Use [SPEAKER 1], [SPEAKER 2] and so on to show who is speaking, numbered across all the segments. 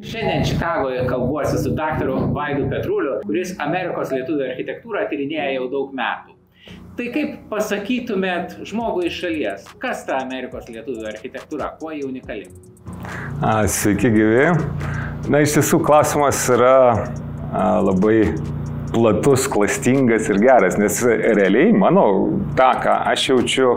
[SPEAKER 1] Šiandien Čikagoje kalbuosi su daktaru Vaidu Petruliu, kuris Amerikos lietuvių architektūrą tyrinėja jau daug metų. Tai kaip pasakytumėt žmogui iš šalies, kas ta Amerikos lietuvių architektūra, kuo ji unikali?
[SPEAKER 2] Sveiki gyvi. Na, iš tiesų klausimas yra labai platus, klastingas ir geras, nes realiai, manau, tą, ką aš jaučiu,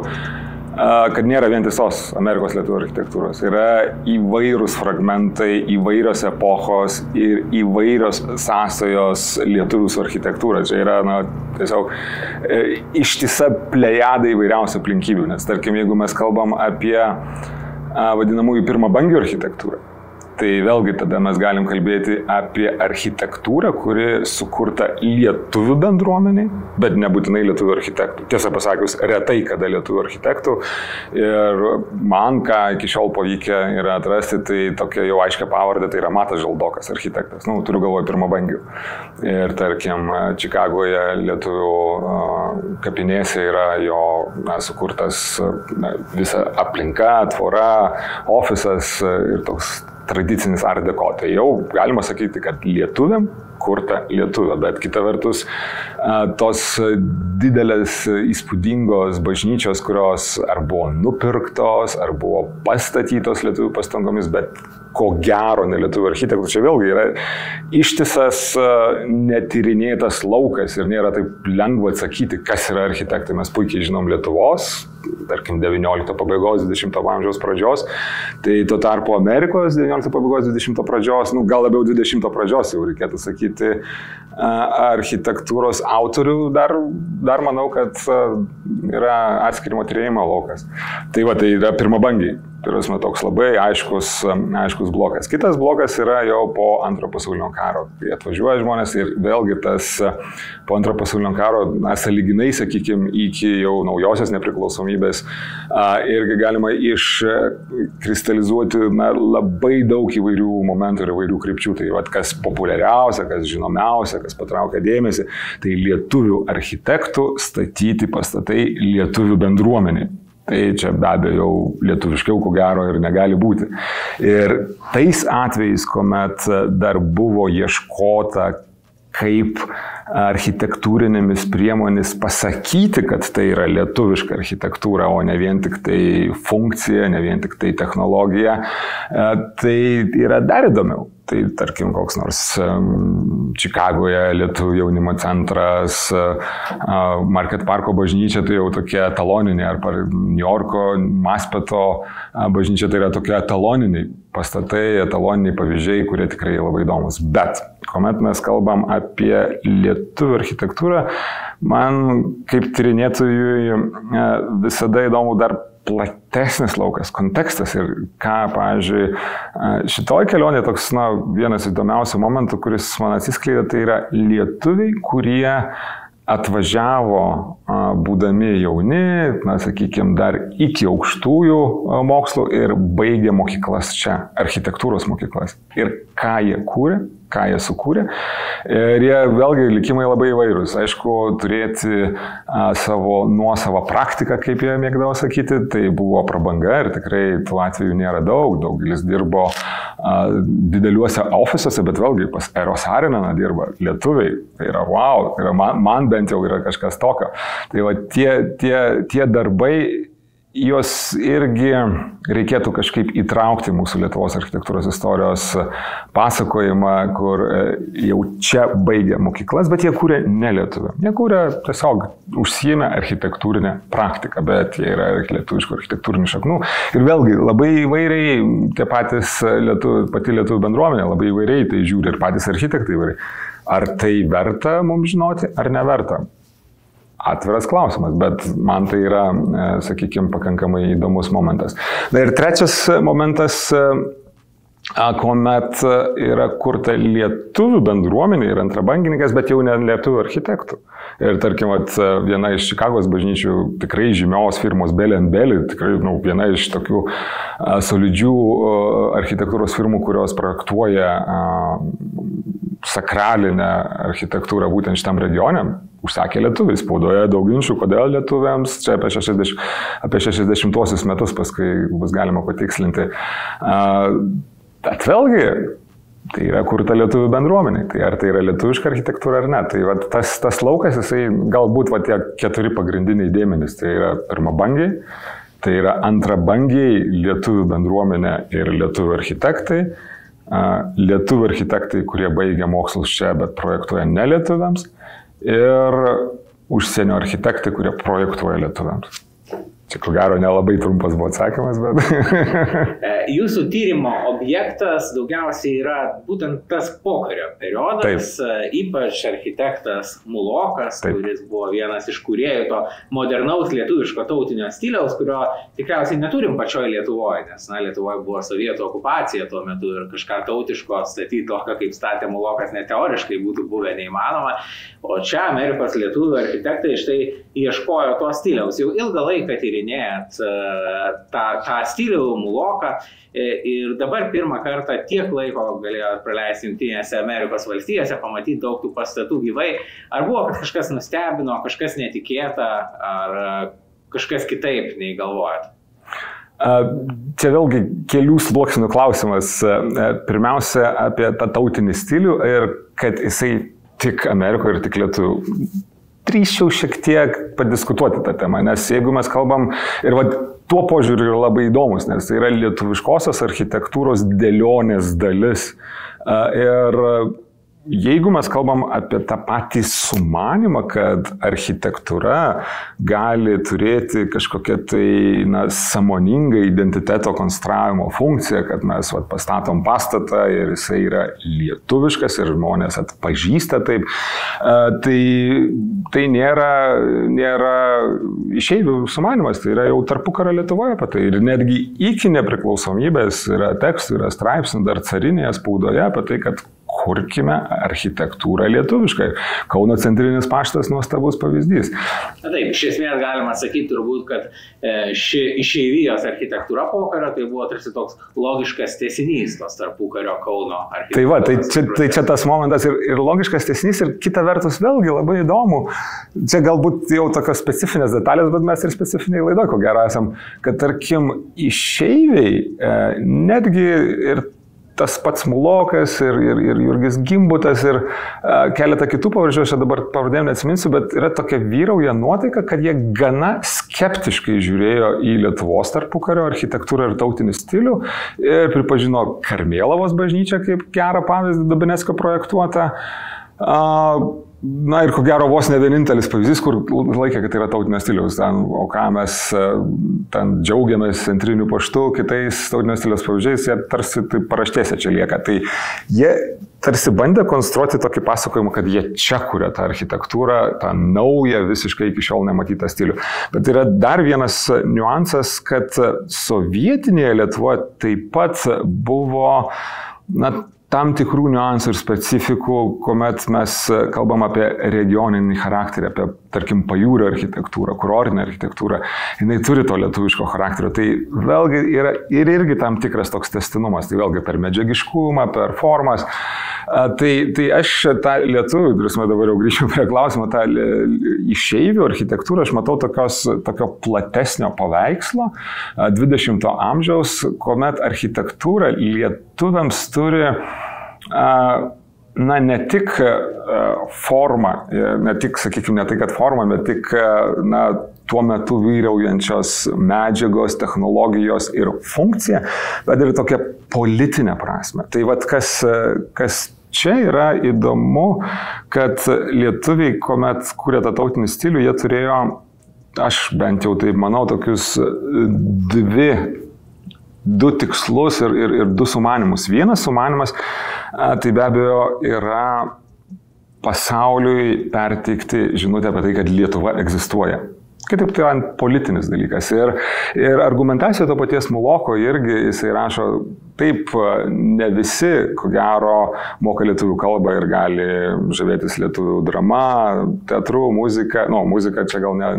[SPEAKER 2] kad nėra vientisos Amerikos lietuvių architektūros. Yra įvairūs fragmentai, įvairios epochos ir įvairios sąsajos lietuvių su architektūra. Čia yra, tiesiog ištisa plejada įvairiausių aplinkybių. Nes, tarkim, jeigu mes kalbam apie vadinamųjų pirmabangių architektūrą, tai vėlgi tada mes galim kalbėti apie architektūrą, kuri sukurta lietuvių bendruomeniai, bet nebūtinai lietuvių architektų. Tiesą pasakius, retai kada lietuvių architektų. Ir man, ką iki šiol pavykę yra atrasti, tai tokia jau aiškia pavardė, tai yra Matas Žaldokas, architektas. Turiu galvoje pirmabangių. Ir tarkim, Čikagoje lietuvių kapinėse yra jo sukurtas visa aplinka, tvora, ofisas ir toks tradicinis art deco. Tai jau galima sakyti, kad lietuviam kurta lietuvė, bet kita vertus tos didelės įspūdingos bažnyčios, kurios ar buvo nupirktos, ar buvo pastatytos lietuvių pastangomis, bet ko gero ne lietuvių architektų. Čia vėlgi yra ištisas netyrinėtas laukas ir nėra taip lengva atsakyti, kas yra architektai. Mes puikiai žinom Lietuvos, tarkim 19 pabaigos, 20 amžiaus pradžios, tai tuo tarpu Amerikos 19 pabaigos, 20 pradžios, gal labiau 20 pradžios jau reikėtų sakyti, architektūros autorių dar manau, kad yra atskirimo tyrėjimo laukas. Tai va, tai yra pirmabangiai. Turėsime toks labai aiškus blokas. Kitas blokas yra jau po Antrojo pasaulinio karo. Kai atvažiuoja žmonės ir vėlgi tas po Antrojo pasaulinio karo, sąlyginai, sakykime, iki jau naujosios nepriklausomybės, irgi galima iškristalizuoti labai daug įvairių momentų ir įvairių krypčių. Tai va, kas populiariausia, kas žinomiausia, kas patraukia dėmesį, tai lietuvių architektų statyti pastatai lietuvių bendruomeniai. Tai čia be abejo jau lietuviškiau ko gero ir negali būti. Ir tais atvejais, kuomet dar buvo ieškota, kaip architektūrinėmis priemonės pasakyti, kad tai yra lietuviška architektūra, o ne vien tik tai funkcija, ne vien tik tai technologija, tai yra dar įdomiau. Tai tarkim, koks nors Čikagoje lietuvių jaunimo centras, Market Parko bažnyčia, tai jau tokie etaloniniai, arba New Yorko Maspeto bažnyčia, tai yra tokie etaloniniai pastatai, etaloniniai pavyzdžiai, kurie tikrai labai įdomus. Bet, kuomet mes kalbam apie lietuvių architektūrą, man kaip tyrinėtojui visada įdomu dar platesnis laukas, kontekstas ir ką, pavyzdžiui, šitoj kelionė toks, vienas įdomiausių momentų, kuris man atsiskleidė, tai yra lietuviai, kurie atvažiavo būdami jauni, sakykime, dar iki aukštųjų mokslų ir baigė mokyklas čia, architektūros mokyklas. Ir ką jie kūrė, ką jie sukūrė. Ir jie vėlgi likimai labai įvairūs. Aišku, turėti savo nuosavą praktiką, kaip jie mėgdavo sakyti, tai buvo prabanga ir tikrai tų atvejų nėra daug. Daugelis dirbo dideliuose ofisuose, bet vėlgi pas Eros Arineną dirba lietuviai. Tai yra wow, tai yra, man bent jau yra kažkas tokio. Tai va, tie darbai, juos irgi reikėtų kažkaip įtraukti mūsų Lietuvos architektūros istorijos pasakojimą, kur jau čia baigė mokyklas, bet jie kūrė ne lietuvių. Jie kūrė tiesiog užsiėmė architektūrinę praktiką, bet jie yra lietuviškų architektūrinių šaknų. Ir vėlgi labai įvairiai, pati lietuvių bendruomenė labai įvairiai tai žiūri ir patys architektai įvairiai. Ar tai verta mums žinoti, ar neverta? Atviras klausimas, bet man tai yra, sakykime, pakankamai įdomus momentas. Na ir trečias momentas, kuomet yra kurta lietuvių bendruomenė ir antrabangininkas, bet jau ne lietuvių architektų. Ir tarkim, viena iš Čikagos bažnyčių tikrai žymios firmos Belli & Belli, tikrai viena iš tokių solidžių architektūros firmų, kurios projektuoja sakralinę architektūrą būtent šitam regioniam, užsakė lietuviai. Spaudoje daug ginčių, kodėl lietuviams, čia apie 60 metus paskui bus galima patikslinti. Bet vėlgi, tai yra kurta lietuvių bendruomeniai. Tai ar tai yra lietuviška architektūra ar ne. Tai va, tas laukas, jisai galbūt va, tie 4 pagrindiniai dėmenys. Tai yra pirmabangiai, tai yra antrabangiai lietuvių bendruomenė ir lietuvių architektai. Lietuvių architektai, kurie baigia mokslus čia, bet projektuoja ne lietuviams. Ir užsienio architektai, kurie projektuoja lietuviams. Čia, ko gero, nelabai trumpas buvo atsakymas, bet...
[SPEAKER 1] Jūsų tyrimo objektas daugiausiai yra būtent tas pokario periodas, ypač architektas Mulokas, kuris buvo vienas iš kūrėjų to modernaus lietuviško tautinio stiliaus, kurio tikriausiai neturim pačioje Lietuvoje, nes Lietuvoje buvo sovietų okupacija tuo metu ir kažką tautiško statyti tokio, kaip statė Mulokas, net teoriškai būtų buvę neįmanoma. O čia Amerikos lietuvių architektai štai ieškojo to stiliaus. Jau ilgą laiką tyrinėjat tą stilių Muloką ir dabar pirmą kartą tiek laiko galėjo praleisti Jungtinėse Amerikos valstijose, pamatyti daug tų pastatų gyvai. Ar buvo, kad kažkas nustebino, kažkas netikėta, ar kažkas kitaip nei galvojat?
[SPEAKER 2] Čia vėlgi kelių sluoksnių klausimas. Pirmiausia, apie tą tautinį stilių ir kad jisai tik Amerikoje ir tik lietuvių. Drįsčiau šiek tiek padiskutuoti tą temą, nes jeigu mes kalbam, ir va, tuo požiūriu yra labai įdomus, nes tai yra lietuviškosios architektūros dėlionės dalis. Ir jeigu mes kalbam apie tą patį sumanimą, kad architektūra gali turėti kažkokią tai sąmoningą identiteto konstravimo funkciją, kad mes pastatom pastatą ir jisai yra lietuviškas ir žmonės atpažįsta taip, tai nėra išeivių sumanymas, tai yra jau tarpukario Lietuvoje apie tai. Ir netgi iki nepriklausomybės yra tekstų, yra straipsnių dar carinėje spaudoje apie tai, kad kurkime architektūrą lietuviškai. Kauno centrinis paštas nuostabus pavyzdys.
[SPEAKER 1] Taip, iš esmės galima sakyti turbūt, kad ši išeivijos architektūra pokario tai buvo tarsi toks logiškas tęsinys tos tarpukario Kauno architektūros.
[SPEAKER 2] Tai va, tai čia tas momentas ir logiškas tęsinys ir kita vertus vėlgi labai įdomu. Čia galbūt jau tokios specifinės detalės, bet mes ir specifiniai laidoje, ko gero esam, kad tarkim išeiviai netgi ir tas pats Mulokas ir Jurgis Gimbutas ir keletą kitų pavardžių, aš dabar pavardėm neatsiminsiu, bet yra tokia vyrauja nuotaika, kad jie gana skeptiškai žiūrėjo į Lietuvos tarpukario architektūrą ir tautinį stilių ir pripažino Karmėlavos bažnyčią kaip gerą pavyzdį Dubenecko projektuotą. Na ir ko gero vos ne vienintelis pavyzdys, kur laikė, kad tai yra tautinio stiliaus. O ką mes ten džiaugiamės centriniu paštu, kitais tautinio stiliaus pavyzdžiais, jie tarsi tai paraštėse čia lieka. Tai jie tarsi bandė konstruoti tokį pasakojimą, kad jie čia kuria tą architektūrą, tą naują, visiškai iki šiol nematytą stilių. Bet yra dar vienas niuansas, kad sovietinėje Lietuvoje taip pat buvo, tam tikrų niuansų ir specifikų, kuomet mes kalbam apie regioninį charakterį, apie, tarkim, pajūrio architektūrą, kurortinę architektūrą, jinai turi to lietuviško charakterio. Tai vėlgi yra ir irgi tam tikras toks tęstinumas, tai vėlgi per medžiagiškumą, per formas. Tai aš tą lietuvių, kuris dabar jau grįžčiau prie klausimo, tą išeivių architektūrą aš matau tokio platesnio paveikslo 20-ojo amžiaus, kuomet architektūra lietuviams turi ne tik formą, ne tik, sakykime, ne tai, kad formą, bet tik tuo metu vyraujančios medžiagos, technologijos ir funkcija, bet ir tokia politinė prasme. Tai vat kas čia yra įdomu, kad lietuviai, kuomet kūrė tą tautinį stilių, jie turėjo, aš bent jau taip manau, tokius du tikslus ir du sumanymus. Vienas sumanymas, tai be abejo yra pasauliui perteikti žinutę apie tai, kad Lietuva egzistuoja. Kitaip tai yra politinis dalykas. Ir argumentacija to paties Muloko irgi, jisai rašo, taip, ne visi, ko gero, moka lietuvių kalbą ir gali žavėtis lietuvių drama, teatru, muzika, muzika čia gal ne,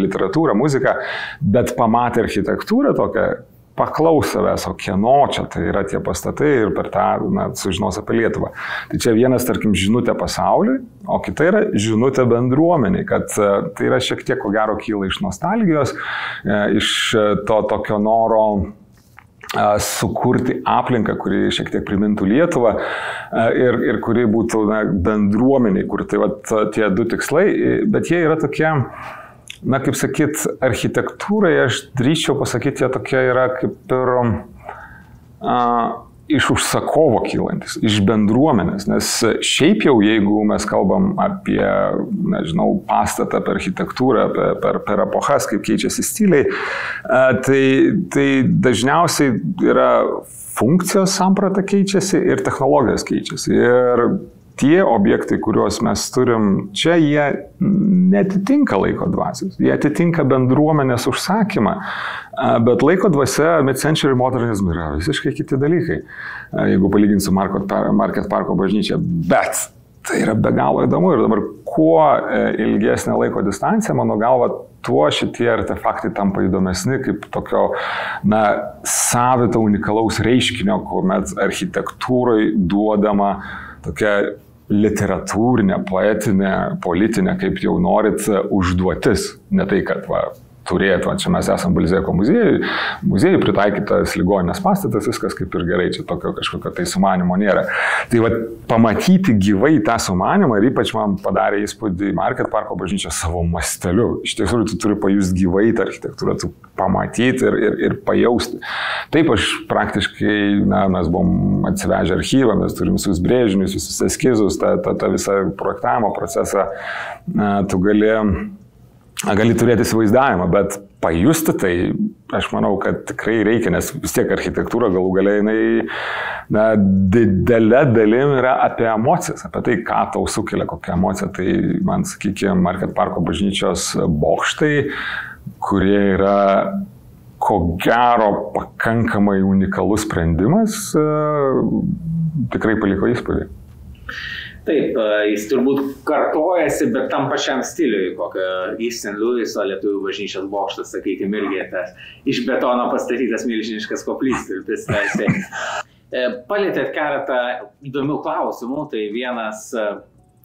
[SPEAKER 2] literatūra, muzika, bet pamatė architektūrą tokią, paklaus savęs, o kieno čia tai yra tie pastatai ir per tą sužinos apie Lietuvą. Tai čia vienas, tarkim, žinutė pasauliui, o kita yra žinutė bendruomeniai, kad tai yra šiek tiek, ko gero, kyla iš nostalgijos, iš to tokio noro sukurti aplinką, kuri šiek tiek primintų Lietuvą ir kuri būtų bendruomeniai, kur tai tie du tikslai, bet jie yra tokie, kaip sakyt, architektūrai, aš drįsčiau pasakyti, jie tokie yra kaip ir iš užsakovo kylantis, iš bendruomenės, nes šiaip jau, jeigu mes kalbam apie, nežinau, pastatą, apie architektūrą, per epochas, kaip keičiasi stiliai, tai dažniausiai yra funkcijos samprata keičiasi ir technologijos keičiasi. Ir tie objektai, kuriuos mes turim čia, jie netitinka laiko dvasios, jie atitinka bendruomenės užsakymą, bet laiko dvasia, mid-century modernizm yra visiškai kiti dalykai, jeigu palyginsiu Market Parko bažnyčią, bet tai yra be galo įdomu ir dabar kuo ilgesnė laiko distancija, mano galva, tuo šitie artefaktai tampa įdomesni kaip tokio, savito unikalaus reiškinio, kuomet architektūrai duodama tokia literatūrinė, poetinė, politinė, kaip jau norit, užduotis. Ne tai, kad turėtų, čia mes esam Balzeko muziejui pritaikytas ligoninės pastatas, viskas kaip ir gerai, čia tokio kažkokio tai sumanimo nėra. Tai pamatyti gyvai tą sumanimą ir ypač man padarė įspūdį Market Parko bažnyčia savo masteliu. Iš tiesų, tu turi pajusti gyvai tą architektūrą, tu pamatyti ir pajausti. Taip, aš praktiškai, mes buvom atsivežę archyvą, mes turim visus brėžinius, visus eskizus, tą visą projektavimo procesą, tu gali turėti įsivaizdavimą, bet pajusti tai, aš manau, kad tikrai reikia, nes vis tiek architektūra galų galiai, didelė dalim yra apie emocijas, apie tai, ką tau sukelia, kokią emociją. Tai man, sakykime, Market Parko bažnyčios bokštai, kurie yra ko gero pakankamai unikalus sprendimas, tikrai paliko įspūdį.
[SPEAKER 1] Taip, jis turbūt kartojasi, bet tam pačiam stiliui, kokio East St. Louiso lietuvių bažnyčios bokštas, sakykime, irgi tas iš betono pastatytas milžiniškas koplytstulpis. Palietėt keletą įdomių klausimų, tai vienas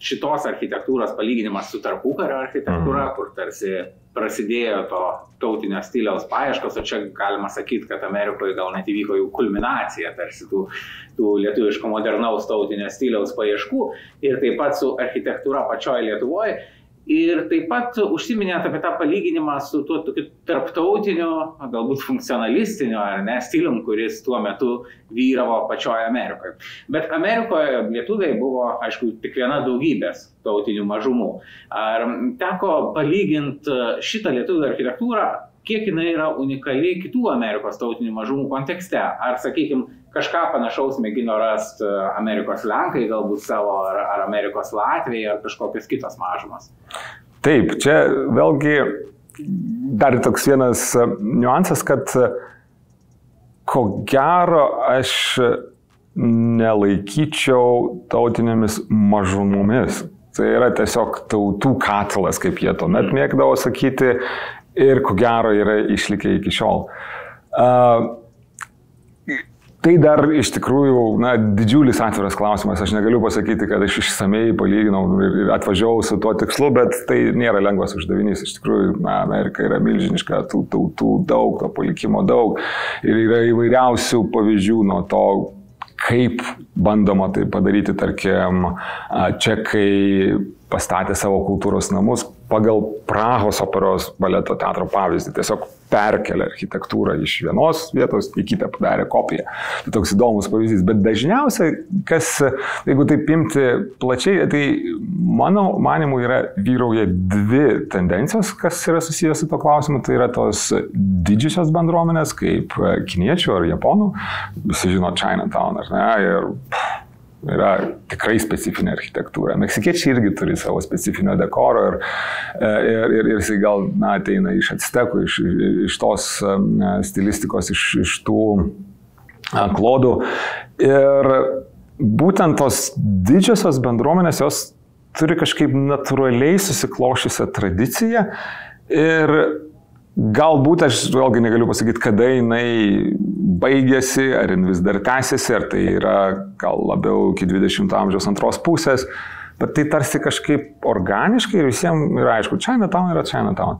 [SPEAKER 1] šitos architektūros palyginimas su tarpukario architektūra, kur tarsi prasidėjo to tautinio stiliaus paieškos, o čia galima sakyti, kad Amerikoje gal net įvyko jų kulminacija tarsi tų lietuviško modernaus tautinio stiliaus paieškų ir taip pat su architektūra pačioje Lietuvoje. Ir taip pat užsiminėt apie tą palyginimą su tuo tokiu tarptautiniu, galbūt funkcionalistiniu stilium, kuris tuo metu vyravo pačioje Amerikoje. Bet Amerikoje lietuviai buvo, aišku, tik viena daugybės tautinių mažumų. Ar teko palyginti šitą lietuvių architektūrą, kiek jinai yra unikali kitų Amerikos tautinių mažumų kontekste? Ar, sakykime, kažką panašaus mėgino rasti Amerikos lenkai, galbūt savo, ar Amerikos latviai, ar kažkokios kitos mažumas?
[SPEAKER 2] Taip, čia vėlgi dar toks vienas niuansas, kad ko gero aš nelaikyčiau tautinėmis mažumomis. Tai yra tiesiog tautų katilas, kaip jie tuomet mėgdavo sakyti, ir ko gero yra išlikę iki šiol. Tai dar iš tikrųjų didžiulis atviras klausimas. Aš negaliu pasakyti, kad aš išsamei palyginau ir atvažiavau su tuo tikslu, bet tai nėra lengvas uždavinys. Iš tikrųjų, Amerika yra milžiniška, tų tautų daug, to palikimo daug ir yra įvairiausių pavyzdžių nuo to, kaip bandoma tai padaryti, tarkim, čekai pastatė savo kultūros namus pagal Prahos operos baleto teatro pavyzdį. Tiesiog perkelė architektūrą iš vienos vietos į kitą, padarė kopiją. Tai toks įdomus pavyzdys. Bet dažniausiai, jeigu taip imti plačiai, tai mano manimu vyrauja dvi tendencijos, kas yra susijęs su to klausimu. Tai yra tos didžiosios bendruomenės, kaip kiniečių ar japonų. Visi žino Chinatown, ar ne? Ir yra tikrai specifinė architektūra. Meksikiečiai irgi turi savo specifinio dekoro ir jisai gal ateina iš actekų, iš tos stilistikos, iš tų klodų. Ir būtent tos didžiosios bendruomenės, jos turi kažkaip natūraliai susiklošiusią tradiciją ir galbūt aš vėlgi negaliu pasakyti, kada jinai baigėsi, ar jin vis dar tęsiasi, ar tai yra gal labiau iki 20 amžiaus antros pusės, bet tai tarsi kažkaip organiškai ir visiems yra aišku, Chinatown yra Chinatown.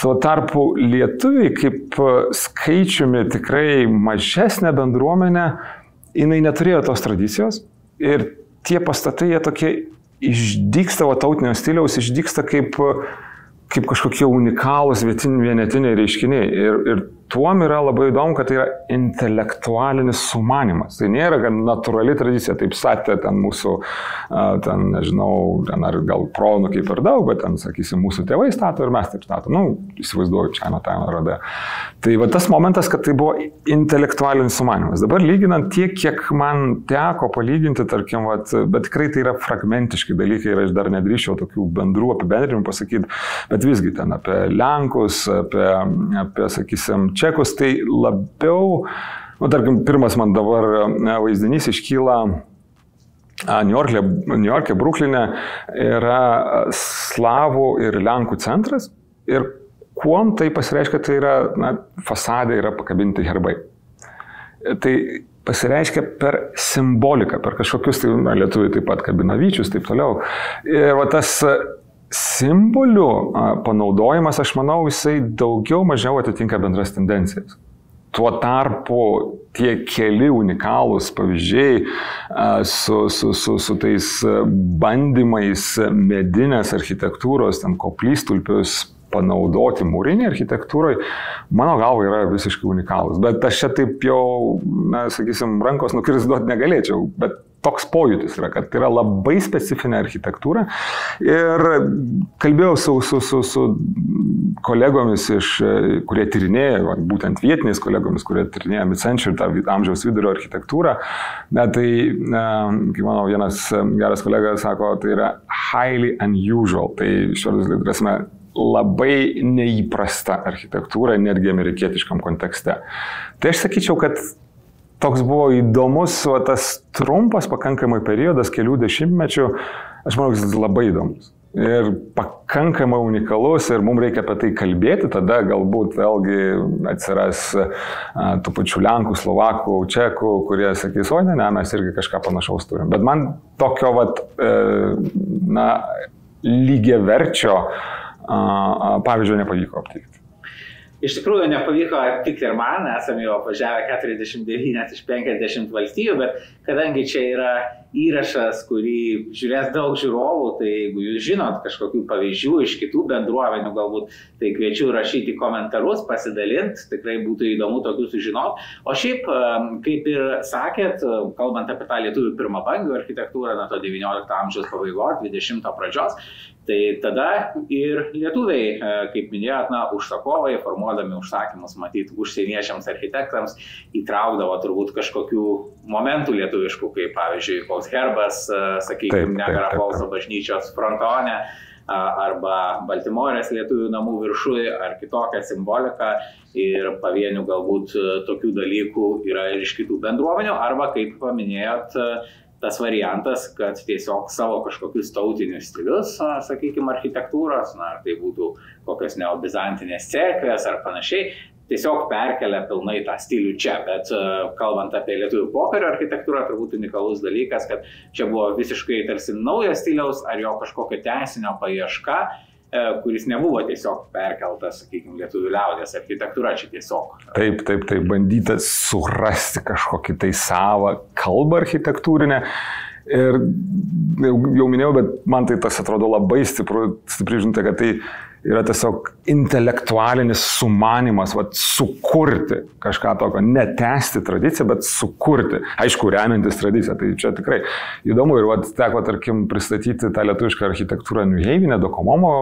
[SPEAKER 2] Tuo tarpu lietuviai, kaip skaičiumi tikrai mažesnė bendruomenė, jinai neturėjo tos tradicijos ir tie pastatai, jie tokie išdygsta, tautinio stiliaus, išdygsta kaip kažkokie unikalūs vienetiniai reiškiniai. Ir tuom yra labai įdomu, kad tai yra intelektualinis sumanimas. Tai nėra gan natūrali tradicija, taip statė ten mūsų, ten, nežinau, ten ar gal proanūkiai per daug, bet ten, sakysim, mūsų tėvai stato ir mes taip stato. Įsivaizduoju, čia Time rode. Tai va tas momentas, kad tai buvo intelektualinis sumanimas. Dabar lyginant tiek, kiek man teko palyginti, tarkim, bet tikrai tai yra fragmentiški dalykai ir aš dar nedrįščiau tokių bendrų apibendrinimų pasakyti, bet visgi ten apie Lenkus, apie sakysim, Čekus, tai labiau, tarkim, pirmas man dabar vaizdinys iškyla Niujorke, Brukline yra slavų ir Lenkų centras ir kuom tai pasireiškia, tai yra, fasadė yra pakabinti herbai. Tai pasireiškia per simboliką, per kažkokius, tai lietuviai taip pat kabina vyčius, taip toliau. Ir va tas simbolių panaudojimas, aš manau, jisai daugiau mažiau atitinka bendras tendencijas. Tuo tarpu tie keli unikalūs pavyzdžiai su tais bandymais medinės architektūros, ten koplytstulpius panaudoti mūrinėje architektūroje, mano galva yra visiškai unikalūs. Bet aš čia taip jau, sakysim, rankos nukirs duoti negalėčiau, bet toks pojūtis yra, kad tai yra labai specifinė architektūra ir kalbėjau su kolegomis, kurie tyrinėja, būtent vietiniais kolegomis, kurie tyrinėja mid-century ir tą amžiaus vidurio architektūrą. Tai, kaip manau, vienas geras kolega sako, tai yra highly unusual, tai išvardus prasme labai neįprasta architektūra, netgi amerikietiškam kontekste. Tai aš sakyčiau, kad toks buvo įdomus, tas trumpas pakankamai periodas, kelių dešimtmečių, aš manau, jis labai įdomus. Ir pakankamai unikalus ir mums reikia apie tai kalbėti, tada galbūt vėlgi atsiras tų pačių Lenkų, Slovakų, Čekų, kurie sakys, o ne, mes irgi kažką panašaus turim. Bet man tokio lygiaverčio pavyzdžio nepavyko aptikti.
[SPEAKER 1] Iš tikrųjų nepavyko aptikti ir man, esame jau apvažiavę 49 iš 50 valstybių, bet kadangi čia yra įrašas, kurį žiūrės daug žiūrovų, tai jeigu jūs žinot kažkokių pavyzdžių iš kitų bendruomenių, galbūt tai kviečiu rašyti komentarus, pasidalinti, tikrai būtų įdomu tokių sužinoti. O šiaip, kaip ir sakėt, kalbant apie tą lietuvių pirmabangių architektūrą nuo to 19 amžiaus pabaigos, 20 pradžios, tai tada ir lietuviai, kaip minėjot, užsakovai, formuodami užsakymus, matyti užsieniečiams architektams, įtraukdavo turbūt kažkokių momentų lietuviškų, kaip pavyzdžiui, koks herbas, sakykime, Niagara Fallso bažnyčios frontone, arba Baltimorės lietuvių namų viršuje, ar kitokią simboliką, ir pavienių galbūt tokių dalykų yra ir iš kitų bendruomenių, arba, kaip paminėjot, tas variantas, kad tiesiog savo kažkokius tautinius stilius, sakykime, architektūros, ar tai būtų kokios neobizantinės cerkvės ar panašiai, tiesiog perkelia pilnai tą stilių čia. Bet kalbant apie lietuvių pokario architektūrą, turbūt unikalus dalykas, kad čia buvo visiškai tarsi naujas stiliaus ar jo kažkokio teisinio paieška, kuris nebuvo tiesiog perkeltas, sakykime, lietuvių liaudies architektūra, čia tiesiog.
[SPEAKER 2] Taip, bandyta surasti kažkokį tai savą kalbą architektūrinę. Ir jau minėjau, bet man tai tas atrodo labai stipri žinutė, kad tai yra tiesiog intelektualinis sumanimas, sukurti kažką tokio, netęsti tradiciją, bet sukurti. Aišku, remiantis tradiciją, tai čia tikrai įdomu. Ir teko, tarkim, pristatyti tą lietuvišką architektūrą New Havene, Docomomo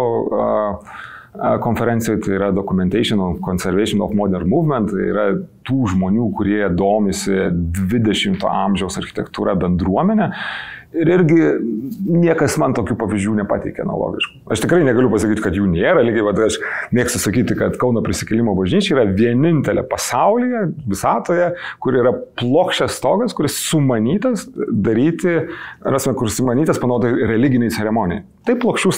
[SPEAKER 2] konferencijoje, tai yra Documentation of Conservation of Modern Movement, tai yra tų žmonių, kurie domisi 20 amžiaus architektūrą bendruomenę. Ir irgi niekas man tokių pavyzdžių nepateikė analogiškų. Aš tikrai negaliu pasakyti, kad jų nėra, lygiai aš mėgstu sakyti, kad Kauno Prisikėlimo bažnyčia yra vienintelė pasaulyje, visatoje, kur yra plokščias stogas, kuris sumanytas daryti, kuris sumanytas panaudoti religiniai ceremonijai. Taip plokščių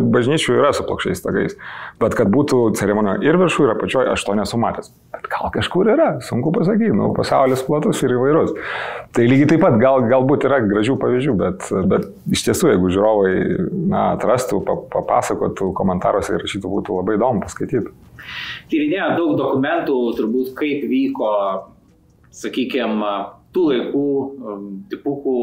[SPEAKER 2] bažnyčių yra su plokščiais stogais, bet kad būtų ceremonija ir viršų, ir apačioje, aš to nesu matęs. Bet gal kažkur yra, sunku pasakyti, pasaulis platus ir įvairus. Tai lygiai taip pat galbūt yra gražių pavyzdžių, bet iš tiesų, jeigu žiūrovai atrastų, papasakotų, komentaruose įrašytų, būtų labai įdomu paskaityti.
[SPEAKER 1] Tyrinėjo daug dokumentų, turbūt kaip vyko, sakykime, tų laikų dipukų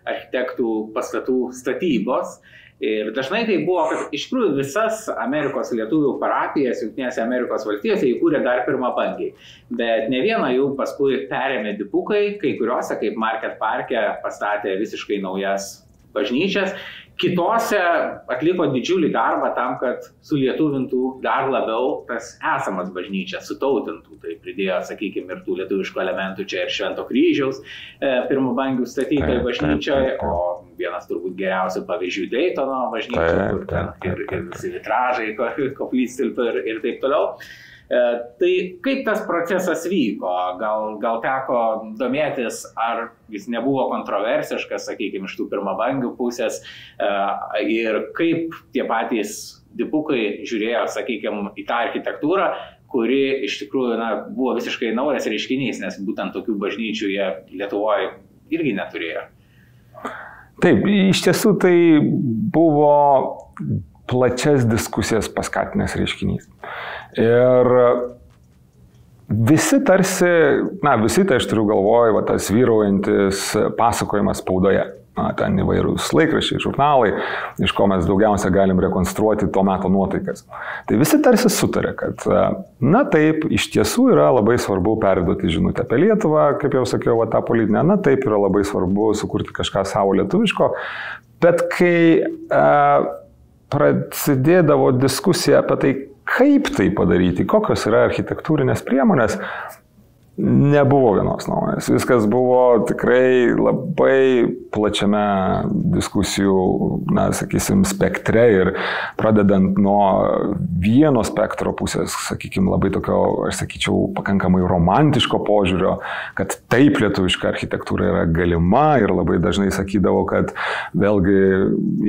[SPEAKER 1] architektų pastatų statybos. Ir dažnai tai buvo, kad iš tikrųjų visas Amerikos lietuvių parapijas Jungtinėse Amerikos valstijose įkūrė dar pirmabangiai. Bet ne vieną jų paskui perėmė dipukai, kai kuriuose, kaip Market Parke, pastatė visiškai naujas bažnyčias. Kitose atliko didžiulį darbą tam, kad sulietuvintų dar labiau tas esamas bažnyčias, sutautintų. Tai pridėjo, sakykime, ir tų lietuviškų elementų čia ir Švento kryžiaus pirmabangių statytojai bažnyčioje, o vienas turbūt geriausių pavyzdžių Daytono bažnyčia, kur ten ir visi vitražai, koplytstulpių ir taip toliau. Tai kaip tas procesas vyko? Gal teko domėtis, ar jis nebuvo kontroversiškas, sakykime, iš tų pirmabangių pusės, ir kaip tie patys dipukai žiūrėjo, sakykime, į tą architektūrą, kuri iš tikrųjų buvo visiškai naujas reiškinys, nes būtent tokių bažnyčių jie Lietuvoje irgi neturėjo.
[SPEAKER 2] Taip, iš tiesų tai buvo plačias diskusijas paskatinęs reiškinys. Ir visi tarsi, visi tai aš turiu galvoj, tas vyraujantis pasakojimas spaudoje. Ten įvairūs laikraščiai, žurnalai, iš ko mes daugiausia galim rekonstruoti to meto nuotaikas. Tai visi tarsi sutarė, kad, taip, iš tiesų yra labai svarbu perduoti žinutę apie Lietuvą, kaip jau sakiau, tą politinę, taip yra labai svarbu sukurti kažką savo lietuviško, bet kai prasidėdavo diskusija apie tai, kaip tai padaryti, kokios yra architektūrinės priemonės, nebuvo vienos nuomonės. Viskas buvo tikrai labai plačiame diskusijų, sakysim, spektre ir pradedant nuo vieno spektro pusės, sakykim, labai tokio, aš sakyčiau, pakankamai romantiško požiūrio, kad taip lietuviška architektūra yra galima ir labai dažnai sakydavo, kad vėlgi,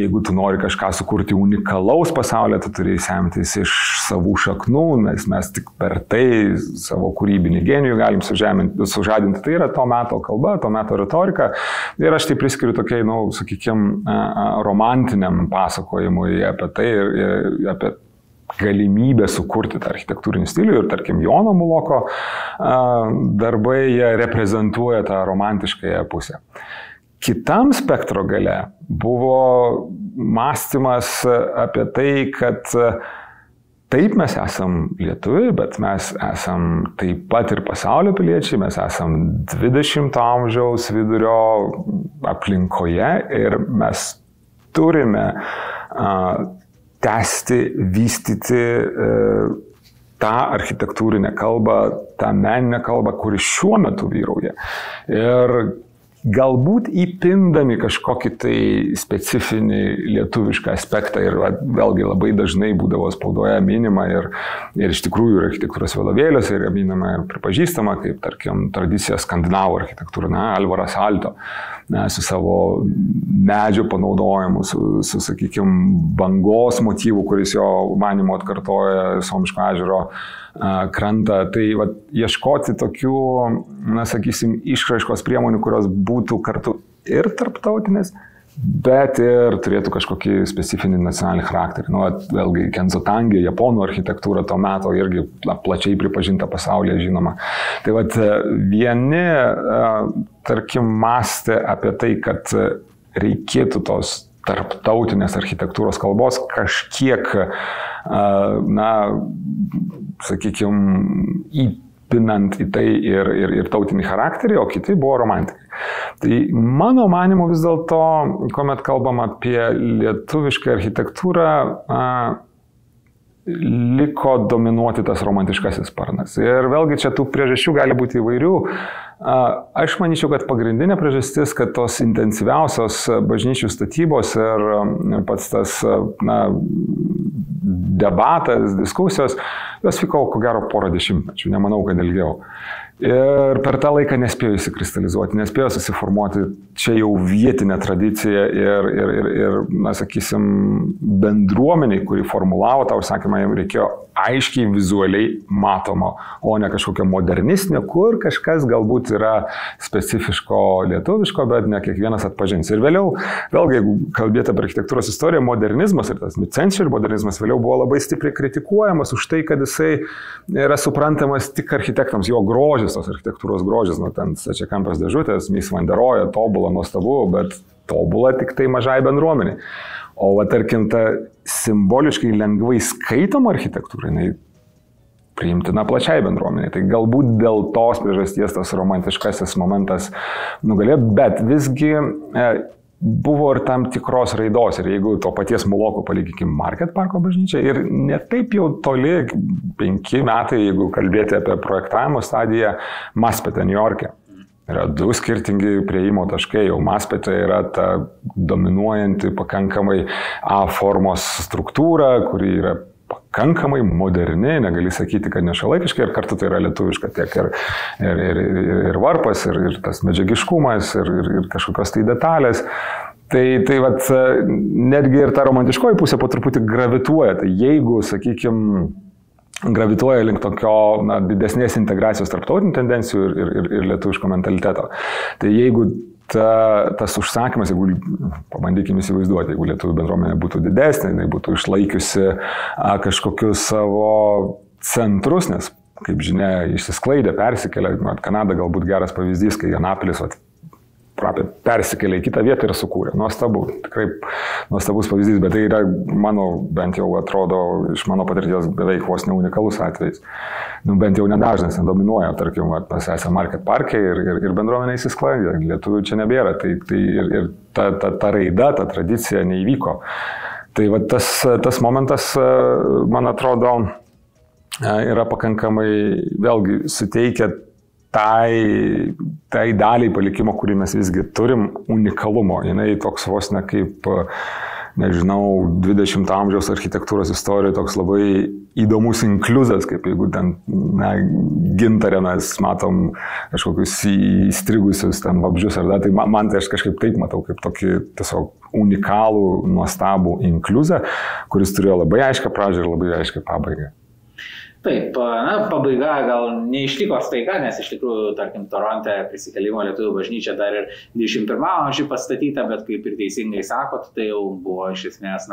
[SPEAKER 2] jeigu tu nori kažką sukurti unikalaus pasaulyje, tu turi semtis iš savų šaknų, nes mes tik per tai savo kūrybinį genijų galim sužadinti. Tai yra to meto kalba, to meto retorika. Ir aš tai priskiriu tokiai, sakykime, romantiniam pasakojimui apie tai ir apie galimybę sukurti tą architektūrinį stilių. Ir tarkim, Jono Muloko darbai jie reprezentuoja tą romantiškąją pusę. Kitam spektro gale buvo mąstymas apie tai, kad taip, mes esam lietuviai, bet mes esam taip pat ir pasaulio piliečiai, mes esam 20 amžiaus vidurio aplinkoje ir mes turime tęsti, vystyti tą architektūrinę kalbą, tą meninę kalbą, kuri šiuo metu vyrauja. Ir galbūt įpindami kažkokį tai specifinį lietuvišką aspektą ir vėlgi labai dažnai būdavo spaudoje minima ir iš tikrųjų ir architektūros vadovėliuose yra minima ir pripažįstama, kaip tarkim tradicija skandinavų architektūra, Alvaras Aalto, su savo medžio panaudojimu, su sakykime, bangos motyvu, kuris jo manimo atkartoja Suomiško ežero krantą. Tai ieškoti tokių, sakysim, išraiškos priemonių, kurios būtų kartu ir tarptautinės, bet ir turėtų kažkokį specifinį nacionalinį charakterį. Vėlgi, Kenzo Tange, japonų architektūra to meto irgi plačiai pripažinta pasaulyje žinoma. Tai vieni, tarkim, mąstė apie tai, kad reikėtų tos tarptautinės architektūros kalbos kažkiek, sakykime, įpinant į tai ir tautinį charakterį, o kiti buvo romantikai. Tai mano manimu vis dėlto, kuomet kalbam apie lietuvišką architektūrą, liko dominuoti tas romantiškasis sparnas. Ir vėlgi čia tų priežasčių gali būti įvairių. Aš manyčiau, kad pagrindinė priežastis, kad tos intensyviausios bažnyčių statybos ir pats tas debatas, diskusijos Jos vyko ko gero porą dešimtmečių, nemanau, kad ilgiau. Ir per tą laiką nespėjo įsikristalizuoti, nespėjo susiformuoti čia jau vietinė tradicija ir na, sakysim, bendruomeniai, kuri formulavo tą užsakymą, jam reikėjo aiškiai vizualiai matomo, o ne kažkokio modernistinio, kur kažkas galbūt yra specifiško lietuviško, bet ne kiekvienas atpažins. Ir vėliau, vėlgi, jeigu kalbėti apie architektūros istoriją, modernizmas ir tas mid-century modernizmas vėliau buvo labai stipriai kritikuojamas už tai, kad jisai yra suprantamas tik architektams, jo grožis, tos architektūros grožis, nu, ten stačiakampės dėžutės, Mies van der Rohe, tobula, nuostabu, bet tobula tik tai mažai bendruomeniai. O, va, tarkim, ta simboliškai lengvai skaitoma architektūra, jinai priimtina plačiai bendruomeniai. Tai galbūt dėl tos priežasties tas romantiškasis momentas nugalėjo, bet visgi buvo ir tam tikros raidos. Ir jeigu to paties Muloko palygikim Market Parko bažnyčią ir ne taip jau toli, 5 metai, jeigu kalbėti apie projektavimo stadiją, Maspete, New York'e. Yra 2 skirtingi prieimo taškai, jau Maspete yra ta dominuojanti pakankamai A formos struktūra, kuri yra pakankamai moderni, negali sakyti, kad nešiuolaikiška ir kartu tai yra lietuviška tiek ir varpas, ir tas medžiagiškumas, ir kažkokios tai detalės. Tai vat, netgi ir ta romantiškoji pusė po truputį gravituoja. Tai jeigu, sakykime, gravituoja link tokio didesnės integracijos tarptautinių tendencijų ir lietuviško mentaliteto. Tai jeigu tas užsakymas, jeigu pabandykime įsivaizduoti, jeigu lietuvių bendruomenė būtų didesnė, jinai būtų išlaikiusi kažkokius savo centrus, nes, kaip žinia, išsisklaidė, persikėlė, Kanada galbūt geras pavyzdys, kai Anapolis persikėlė į kitą vietą ir sukūrė. Nuostabu, tikrai nuostabus pavyzdys, bet tai yra, mano, bent jau atrodo, iš mano patirties beveik vos ne unikalus atvejis. Nu, bent jau nedažnas, nedominuoja, tarkim, mes esame Market Parke ir bendruomenė įsisklaidė, lietuvių čia nebėra, tai ir ta raida, ta tradicija neįvyko. Tai va, tas momentas, man atrodo, yra pakankamai, vėlgi, suteikia tai daliai palikimo, kurį mes visgi turim, unikalumo. Jinai toks vos ne kaip, nežinau, 20 amžiaus architektūros istorijoje toks labai įdomus inkliuzas, kaip jeigu ten Gintarė mes matom kažkokius įstrigusius ten vabzdžius ar da, tai man tai aš kažkaip taip matau, kaip tokį tiesiog unikalų, nuostabų inkliuzą, kuris turėjo labai aišką pradžią ir labai aišką pabaigą.
[SPEAKER 1] Taip, pabaiga gal neišliko staiga, nes iš tikrųjų, tarkim, Toronte prisikėlimo lietuvių bažnyčia dar ir 21 amžiuje pastatyta, bet kaip ir teisingai sakot, tai jau buvo iš esmės,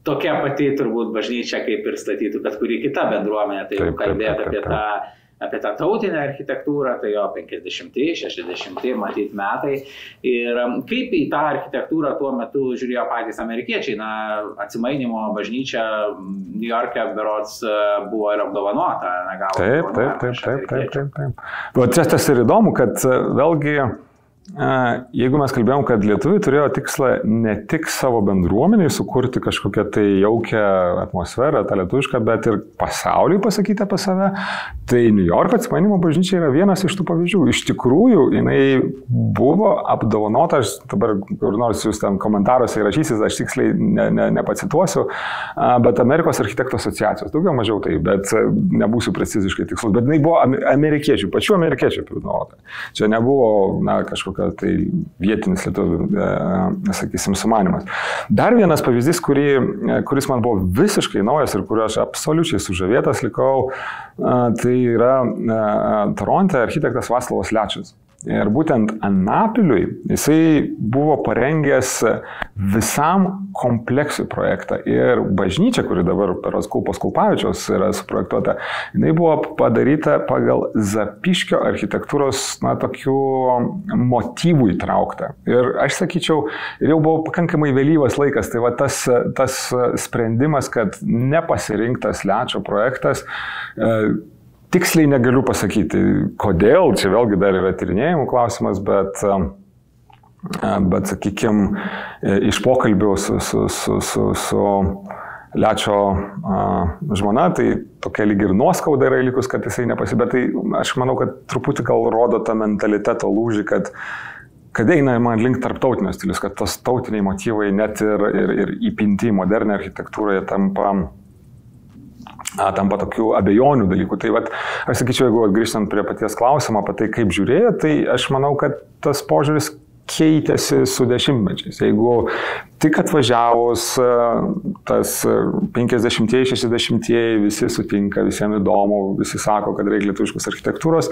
[SPEAKER 1] tokia pati turbūt bažnyčia, kaip ir statytų bet kuri kita bendruomenė, tai jau kalbėti apie tą tautinę architektūrą, tai jo 50-60 matyt metai. Ir kaip į tą architektūrą tuo metu žiūrėjo patys amerikiečiai, atsimainimo bažnyčia New York'e berods buvo ir apdovanota.
[SPEAKER 2] Taip. O čia tas ir įdomu, kad vėlgi, jeigu mes kalbėjom, kad lietuviai turėjo tikslą ne tik savo bendruomeniai sukurti kažkokią tai jaukią atmosferą, tą lietuvišką, bet ir pasauliui pasakyti apie save, tai New Yorko atsimainimo bažnyčia yra vienas iš tų pavyzdžių. Iš tikrųjų, jinai buvo apdovanota, aš dabar kur nors jūs ten komentaruose įrašysit, aš tiksliai nepacituosiu, bet Amerikos architektų asociacijos, daugiau mažiau tai, bet nebūsiu preciziškai tikslus, bet jinai buvo amerikiečių, pačių amerikiečių apdovanota. Čia nebuvo kažkokia tai vietinis lietuvių, sakysim, sumanimas. Dar vienas pavyzdys, kuris man buvo visiškai naujas ir kurio aš absoliučiai sužavėtas likau, tai yra Toronte architektas Vaclavas Lečas. Ir būtent Anapiliui jisai buvo parengęs visam kompleksui projektą. Ir bažnyčia, kuri dabar per Kulpos Kulpavičiaus yra suprojektuota, jinai buvo padaryta pagal Zapiškio architektūros, tokių motyvų įtraukta. Ir aš sakyčiau, ir jau buvo pakankamai vėlyvas laikas, tai va tas sprendimas, kad nepasirinktas Lečo projektas, tiksliai negaliu pasakyti, kodėl, čia vėlgi dar yra tyrinėjimų klausimas, bet sakykime, iš pokalbių su Lečo žmona, tai tokia lyg ir nuoskauda yra likus, kad jisai nepasibė. Tai aš manau, kad truputį gal rodo tą mentaliteto lūžį, kad eina man link tarptautinio stilius, kad tos tautiniai motyvai net ir įpinti į modernę architektūrą tampa tampa tokių abejonių dalykų. Tai vat, aš sakyčiau, jeigu grįžtant prie paties klausimo apie tai, kaip žiūrėjo, tai aš manau, kad tas požiūris keitėsi su dešimtmečiais. Jeigu tik atvažiavus tas 50-ieji, 60-ieji, visi sutinka, visiems įdomu, visi sako, kad reikia lietuviškos architektūros,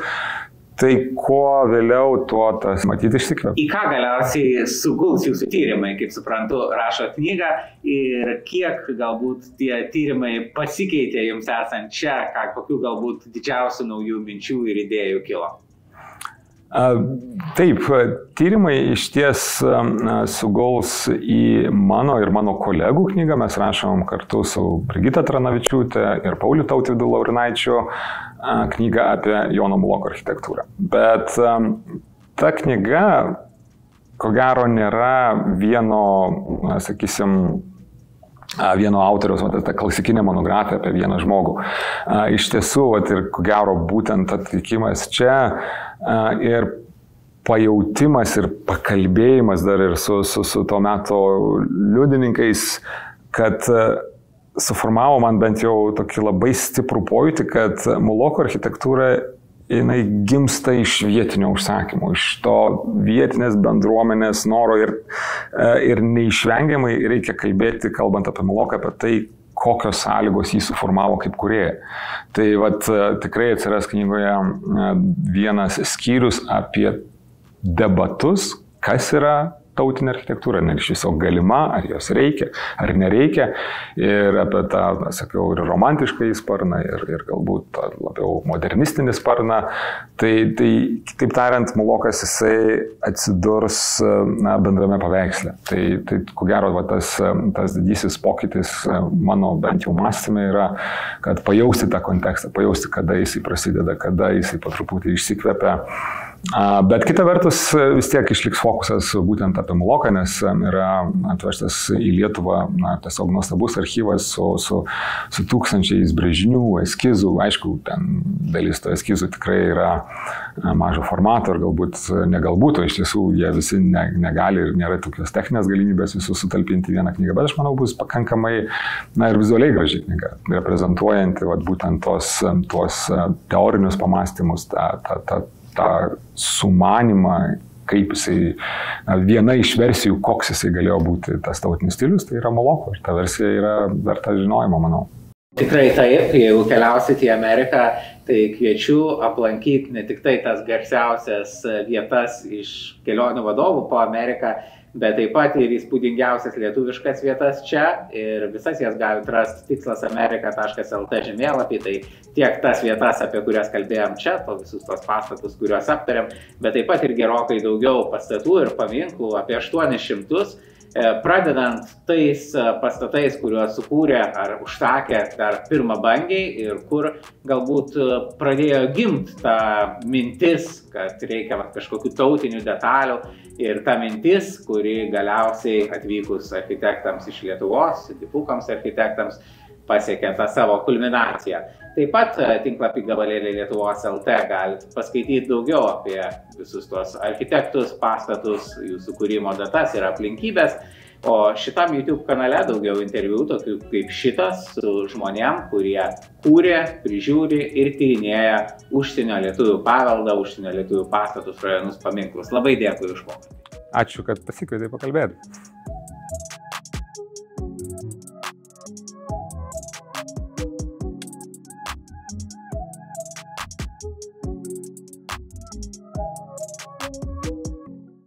[SPEAKER 2] tai kuo vėliau, tuo tas matyti išsikvėpia.
[SPEAKER 1] Į ką galiausiai suguls jūsų tyrimai, kaip suprantu, rašo knygą ir kiek galbūt tie tyrimai pasikeitė jums esant čia, kokių galbūt didžiausių naujų minčių ir idėjų kilo?
[SPEAKER 2] Taip, tyrimai iš ties suguls į mano ir mano kolegų knygą. Mes rašom kartu su Brigita Tranavičiūtė ir Pauliu Tautvydu Laurinaičiu knygą apie Jono Muloko architektūrą. Bet ta knyga, ko gero, nėra vieno, sakysim, vieno autoriaus, ta klasikinė monografija apie vieną žmogų. Iš tiesų, ir ko gero, būtent atvykimas čia ir pajautimas ir pakalbėjimas dar ir su to meto liudininkais, kad suformavo man bent jau tokį labai stiprų pojūtį, kad Muloko architektūra jinai gimsta iš vietinio užsakymo, iš to vietinės bendruomenės noro ir neišvengiamai reikia kalbėti, kalbant apie Muloką, apie tai, kokios sąlygos jį suformavo kaip kūrėją. Tai vat, tikrai atsiras knygoje vienas skyrius apie debatus, kas yra tautinė architektūra, ar iš viso galima, ar jos reikia, ar nereikia, ir apie tą, sakiau, ir romantišką sparną, ir galbūt labiau modernistinį sparną. Tai kitaip tariant, Mulokas jisai atsidurs bendrame paveiksle. Tai ko gero, tas didysis pokytis mano bent jau mąstyme yra, kad pajausti tą kontekstą, pajausti, kada jisai prasideda, kada jisai po truputį išsikvepia. Bet kita vertus vis tiek išliks fokusas būtent apie Muloką, nes yra atvežtas į Lietuvą tiesiog nuostabus archyvas su tūkstančiais brėžinių, eskizų. Aišku, ten dalis to eskizų tikrai yra mažo formato ir negalbūt, o iš tiesų jie visi negali ir nėra tokios techninės galimybės visus sutalpinti vieną knygą, bet aš manau bus pakankamai ir vizualiai graži knyga, reprezentuojanti būtent tuos teorinius pamąstymus, tą sumanimą, kaip jisai, viena iš versijų, koks jisai galėjo būti tas tautinis stilius, tai yra Muloko ir ta versija yra verta žinojimo, manau.
[SPEAKER 1] Tikrai taip, jeigu keliausit į Ameriką, tai kviečiu aplankyti ne tik tai tas garsiausias vietas iš kelionių vadovų po Ameriką, bet taip pat ir įspūdingiausias lietuviškas vietas čia ir visas jas galite rasti tikslasamerika.lt žemėlapį, tai tiek tas vietas, apie kurias kalbėjom čia, visus tos pastatus, kuriuos aptarėm, bet taip pat ir gerokai daugiau pastatų ir paminklų, apie 800, pradedant tais pastatais, kuriuos sukūrė ar užsakė dar pirmabangiai ir kur galbūt pradėjo gimti ta mintis, kad reikia kažkokių tautinių detalių ir ta mintis, kuri galiausiai atvykus architektams iš Lietuvos, dipukams architektams, pasiekė tą savo kulminaciją. Taip pat tinklapį gabalėlį Lietuvos LT galite paskaityti daugiau apie visus tuos architektus, pastatus, jų sukūrimo datas ir aplinkybės. O šitam YouTube kanale daugiau interviu, tokių kaip šitas, su žmonėm, kurie kūrė, prižiūri ir tyrinėja užsienio lietuvių paveldą, užsienio lietuvių pastatus, rajonus, paminklus. Labai dėkui už pokalbį.
[SPEAKER 2] Ačiū, kad pasikvietei pakalbėti.